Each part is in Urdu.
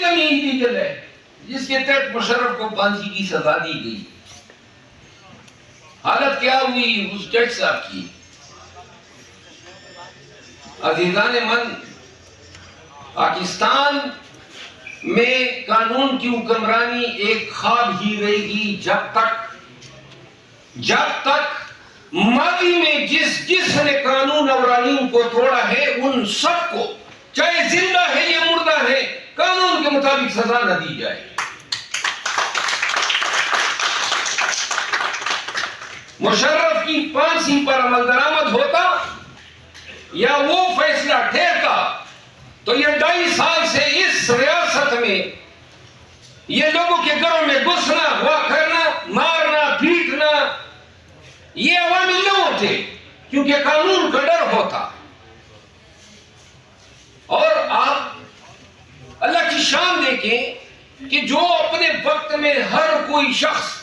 ایلم یہی لیگل ہے جس کے تحت مشرف کو پھانسی کی سزا دی گئی. حالت کیا ہوئی اس جج صاحب کی؟ عزیزان من، پاکستان میں قانون کی حکمرانی ایک خواب ہی رہے گی جب تک ماضی میں جس نے قانون اور آئین کو توڑا ہے ان سب کو، چاہے زندہ ہے یا مردہ ہے، قانون کے مطابق سزا نہ دی جائے. مشرف کی پھانسی پر عمل درآمد ہوتا یا وہ فیصلہ ٹھہرتا تو یہ 2.5 سال سے اس ریاست میں یہ لوگوں کے گھروں میں گھسنا، ہوا کرنا، مارنا، پیٹنا یہ عوامی نہ ہوتے، کیونکہ قانون کا ڈر ہوتا. اور آپ اللہ کی شان دیکھیں کہ جو اپنے وقت میں ہر کوئی شخص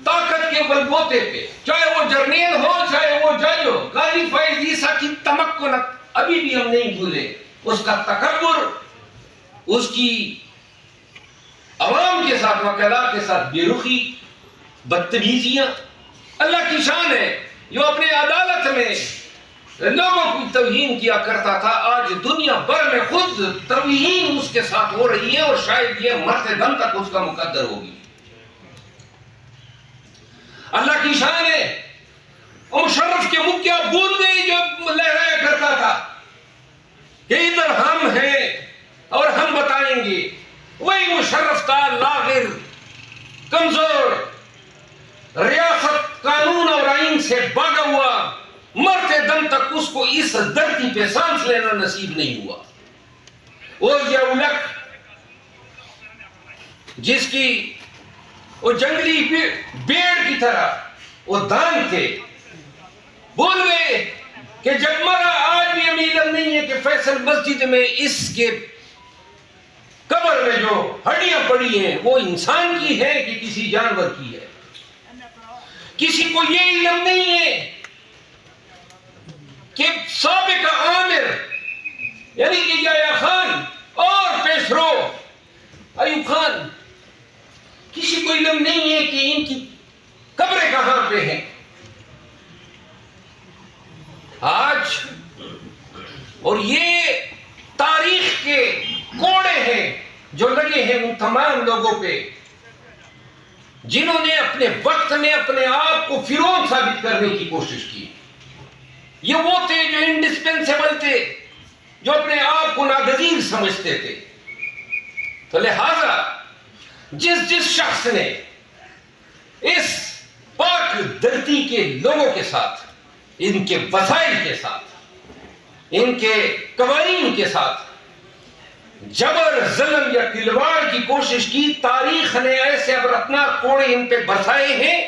طاقت کے بلبوتے پہ، چاہے وہ جرنیل ہو چاہے وہ جج ہو، غازی فائز عیسیٰ کی تمکن ابھی بھی ہم نہیں بھولے، اس کا تکبر، اس کی عوام کے ساتھ، وکلاء کے ساتھ بے رخی، بدتمیزیاں. اللہ کی شان ہے جو اپنے عدالت میں لوگوں کی توہین کیا کرتا تھا، آج دنیا بھر میں خود توہین اس کے ساتھ ہو رہی ہے اور شاید یہ مرتے دم تک اس کا مقدر ہوگی. اللہ کی شان ہے مشرف کے منہ کیا بول گئی جو لہرایا کرتا تھا کہ ادھر ہم ہیں اور ہم بتائیں گے. وہی مشرف تھا لاغر، کمزور، ریاست قانون اور آئین سے بھاگا ہوا، مرتے دم تک اس کو اس دھرتی پہ سانس لینا نصیب نہیں ہوا. اور یہ اولک جس کی وہ جنگلی بیڑ کی طرح وہ دان تھے، بول گئے کہ جب مرا آج بھی ہمیں علم نہیں ہے کہ فیصل مسجد میں اس کے قبر میں جو ہڈیاں پڑی ہیں وہ انسان کی ہے کہ کسی جانور کی ہے. کسی کو یہ علم نہیں ہے کہ سابق عامر یعنی کہ یحییٰ خان اور پیشرو ایوب خان، کسی کو علم نہیں ہے کہ ان کی قبریں کہاں پہ ہیں. آج اور یہ تاریخ کے کوڑے ہیں جو لگے ہیں ان تمام لوگوں پہ جنہوں نے اپنے وقت میں اپنے آپ کو فرعون ثابت کرنے کی کوشش کی. یہ وہ تھے جو انڈسپینسیبل تھے، جو اپنے آپ کو ناگزیر سمجھتے تھے. تو لہذا جس شخص نے اس پاک دھرتی کے لوگوں کے ساتھ، ان کے وسائل کے ساتھ، ان کے قوانین کے ساتھ جبر، ظلم یا تلوار کی کوشش کی، تاریخ نے ایسے عبرتناک کوڑے ان پہ برسائے ہیں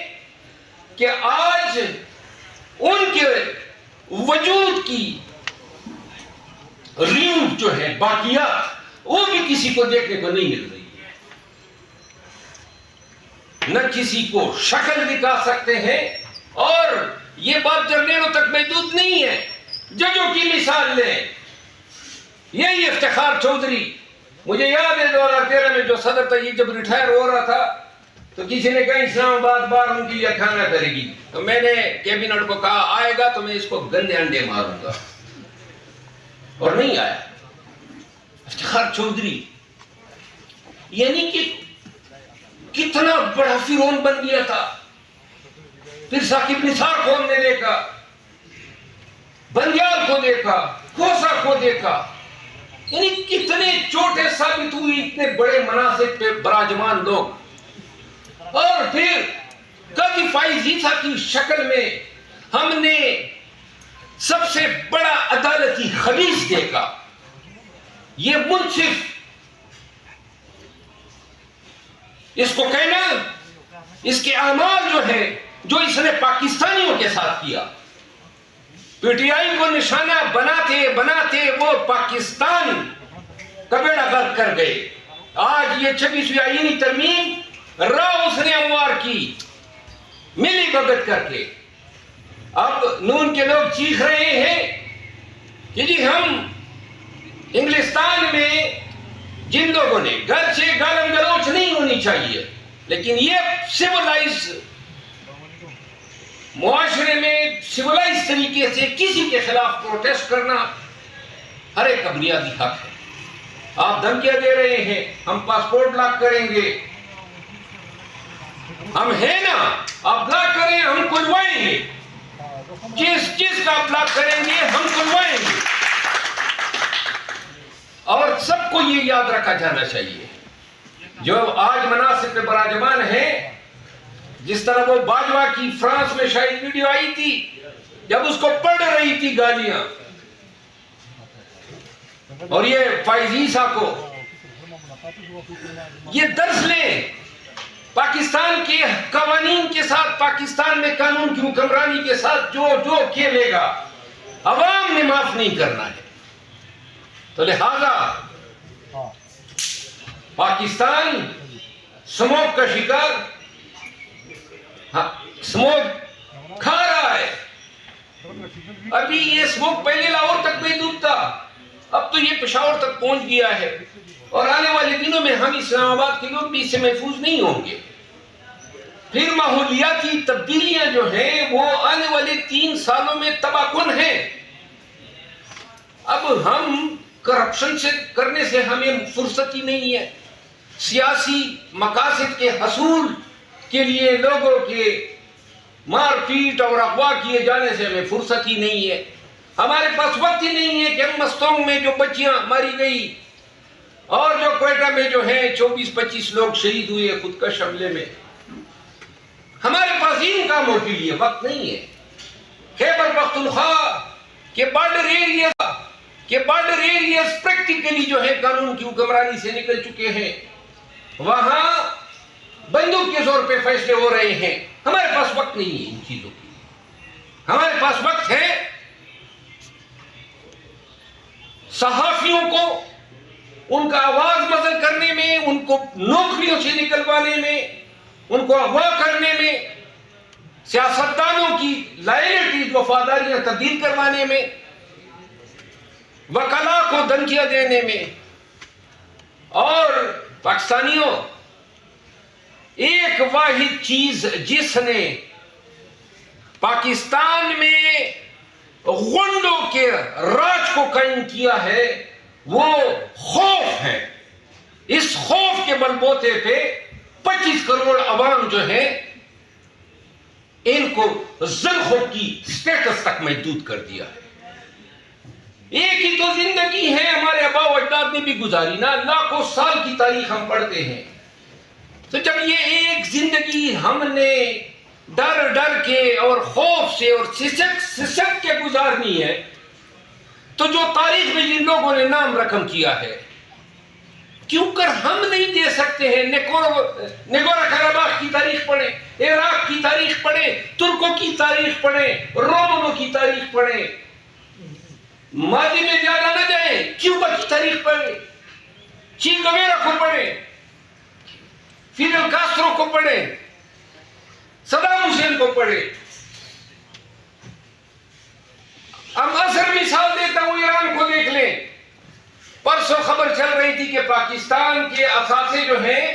کہ آج ان کے وجود کی ریڑھ جو ہے، باقیات، وہ بھی کسی کو دیکھنے کو نہیں مل رہی ہے. نہ کسی کو شکل دکھا سکتے ہیں. اور یہ بات جرنیلوں تک محدود نہیں ہے، ججوں کی مثال لیں. یہی افتخار چودھری، مجھے یاد ہے 2013 میں جو صدر تھا، یہ جب ریٹائر ہو رہا تھا تو کسی نے کہا اسلام آباد بار ان کے لیے کھانا کرے گی. تو میں نے کیبنٹ کو کہا آئے گا تو میں اس کو گندے انڈے ماروں گا، اور نہیں آیا. افتخار چودھری یعنی کہ کتنا بڑا فرعون بن گیا تھا. پھر ثاقب نثار کو ہم نے دیکھا، بندیال کو دیکھا، کھوسا کو دیکھا، یعنی کتنے چھوٹے ثابت ہوئے اتنے بڑے مناصب پہ براجمان لوگ. اور پھر قاضی فائز عیسیٰ کی شکل میں ہم نے سب سے بڑا عدالتی خبیث دیکھا. یہ منصف، اس کو کہنا، اس کے اعمال جو ہے جو اس نے پاکستانیوں کے ساتھ کیا، پی ٹی آئی کو نشانہ بناتے وہ پاکستان کا بیڑا غرق کر گئے. آج یہ 26ویں آئینی ترمیم اس نے ہموار کی ملی بھگت کر کے. اب نون کے لوگ چیخ رہے ہیں کہ جی ہم انگلستان میں جن لوگوں نے گھر سے گالم گلوچ نہیں ہونی چاہیے، لیکن یہ سیولائز معاشرے میں سیولائز طریقے سے کسی کے خلاف پروٹیسٹ کرنا ہر ایک کا بنیادی حق ہے۔ آپ دھمکیاں دے رہے ہیں ہم پاسپورٹ بلاک کریں گے، ہم ہیں نا، آپ بلاک کریں ہم کھلوائیں گے، جس جس کا بلاک کریں گے ہم کھلوائیں گے۔ اور سب کو یہ یاد رکھا جانا چاہیے، جو آج مناصب پہ براجمان ہیں، جس طرح وہ باجوہ کی فرانس میں شاید ویڈیو آئی تھی جب اس کو پڑھ رہی تھی گالیاں، اور یہ فائز عیسیٰ کو یہ درس لیں پاکستان کے قوانین کے ساتھ، پاکستان میں قانون کی حکمرانی کے ساتھ جو کھیلے گا عوام نے معاف نہیں کرنا ہے۔ تو لہذا پاکستان سموک کا شکار، سموک کھا رہا ہے۔ ابھی یہ سموک پہلے لاہور تک محدود تھا، اب تو یہ پشاور تک پہنچ گیا ہے، اور آنے والے دنوں میں ہم اسلام آباد کے لوگ بھی اس سے محفوظ نہیں ہوں گے۔ پھر ماحولیاتی تبدیلیاں جو ہیں وہ آنے والے 3 سالوں میں تباہ کن ہیں۔ اب ہم کرپشن سے کرنے سے ہمیں فرصت ہی نہیں ہے، سیاسی مقاصد کے حصول کے لیے لوگوں کے مار پیٹ اور اغوا کیے جانے سے ہمیں فرصت ہی نہیں ہے۔ ہمارے پاس وقت ہی نہیں ہے کہ ہم مستونگ میں جو بچیاں ماری گئی اور جو کوئٹہ میں جو ہیں 24-25 لوگ شہید ہوئے خودکش حملے میں، ہمارے پاس ان کاموں کے لیے وقت نہیں ہے۔ خیبر پختونخوا کے بارڈر ایریاز پریکٹیکلی جو ہے قانون کی حکمرانی سے نکل چکے ہیں، وہاں بندوق کے زور پہ فیصلے ہو رہے ہیں۔ ہمارے پاس وقت نہیں ہے ان چیزوں کی، ہمارے پاس وقت ہے صحافیوں کو ان کا آواز بدل کرنے میں، ان کو نوکریوں سے نکلوانے میں، ان کو اغوا کرنے میں، سیاستدانوں کی لائلٹیز وفاداریاں تبدیل کروانے میں، وکلاء کو دھمکیاں دینے میں۔ اور پاکستانیوں، ایک واحد چیز جس نے پاکستان میں غنڈوں کے راج کو قائم کیا ہے وہ خوف ہے۔ اس خوف کے بل بوتے پہ 25 کروڑ عوام جو ہے ان کو ذلخوف کی سٹیٹس تک محدود کر دیا ہے۔ ایک ہی تو زندگی ہے ہمارے آباء و اجداد نے بھی گزاری نا، لاکھوں سال کی تاریخ ہم پڑھتے ہیں۔ تو جب یہ ایک زندگی ہم نے ڈر کے اور خوف سے اور سسک کے گزارنی ہے، تو جو تاریخ میں جن لوگوں نے نام رقم کیا ہے، کیوں کر ہم نہیں دے سکتے ہیں؟ نگورو قراباغ کی تاریخ پڑھیں، عراق کی تاریخ پڑھیں، ترکوں کی تاریخ پڑھیں، رومنوں کی تاریخ پڑھیں، ماضی میں زیادہ نہ جائیں، کیوبا کی تاریخ پڑھیں، چے گویرا کو پڑھیں، فیڈل کاسٹرو کو پڑھیں، صدام حسین کو پڑھیں۔ اب اثر مثال دیتا ہوں، ایران کو دیکھ لیں۔ پرسوں خبر چل رہی تھی کہ پاکستان کے اثاثے جو ہیں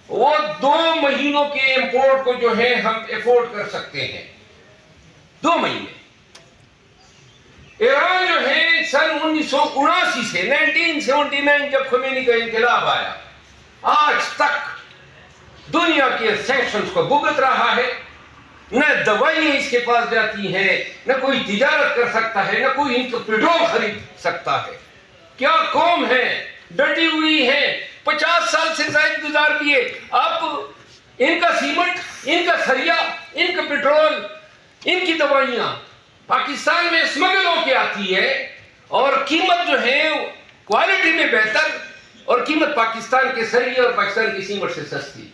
وہ 2 مہینوں کے امپورٹ کو جو ہے ہم افورڈ کر سکتے ہیں، 2 مہینے۔ ایران جو ہے سن 1979 سے 1979 جب خمینی کا انقلاب آیا، آج تک دنیا کے سینکشنز کو بھگت رہا ہے۔ نہ دوائیں اس کے پاس جاتی ہیں، نہ کوئی تجارت کر سکتا ہے، نہ کوئی ان کو پیٹرول خرید سکتا ہے۔ کیا قوم ہے، ڈٹی ہوئی ہے، 50 سال سے زائد گزار دیے۔ اب ان کا سیمنٹ، ان کا سریا، ان کا پیٹرول، ان کی دوائیاں پاکستان میں اسمگل ہو کے آتی ہے، اور قیمت جو ہے کوالٹی میں بہتر، اور قیمت پاکستان کے سریے اور پاکستان کی سیمنٹ سے سستی۔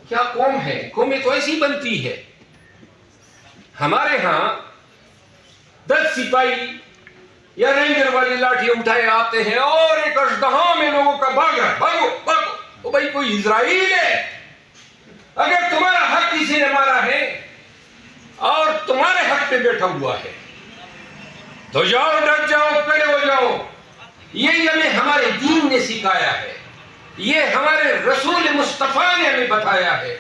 کیا قوم ہے؟ قومیں تو ایسی بنتی ہے۔ ہمارے ہاں 10 سپاہی یا رینجر والی لاٹھی اٹھائے آتے ہیں اور ایک اژدہا میں لوگوں کا بھاگ رہا ہے، بھاگو بھاگو۔ او بھائی کوئی اسرائیل ہے؟ اگر تمہارا حق کسی نے مارا ہے اور تمہارے حق پہ بیٹھا ہوا ہے تو جاؤ، ڈٹ جاؤ، کھڑے ہو جاؤ، یہ ہمیں ہمارے دین نے سکھایا ہے، یہ ہمارے رسول مصطفیٰ نے ہمیں بتایا ہے،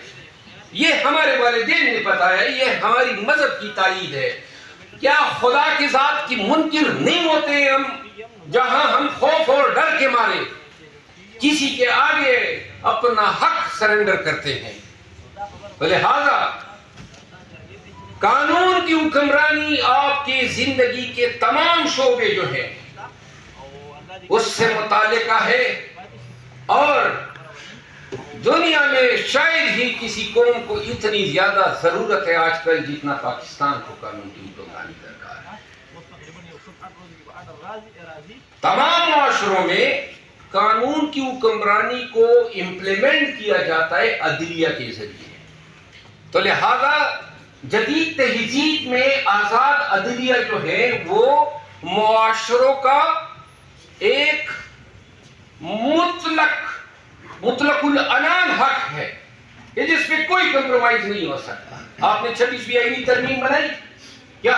یہ ہمارے والدین نے بتایا ہے، یہ ہماری مذہب کی تائید ہے۔ کیا خدا کی ذات کی منکر نہیں ہوتے ہم، جہاں ہم خوف اور ڈر کے مارے کسی کے آگے اپنا حق سرنڈر کرتے ہیں؟ لہذا قانون کی حکمرانی آپ کی زندگی کے تمام شعبے جو ہیں اس سے متعلقہ ہے، اور دنیا میں شاید ہی کسی قوم کو اتنی زیادہ ضرورت ہے آج کل جتنا پاکستان کو قانون کی حکمرانی درکار ہے۔ تمام معاشروں میں قانون کی حکمرانی کو امپلیمنٹ کیا جاتا ہے عدلیہ کے ذریعے، تو لہذا جدید تہذیب میں آزاد عدلیہ جو ہے وہ معاشروں کا ایک مطلق العنان حق ہے کہ جس پہ کوئی کمپرومائز نہیں ہو سکتا۔ آپ نے 26ویں آئینی ترمیم بنائی کیا؟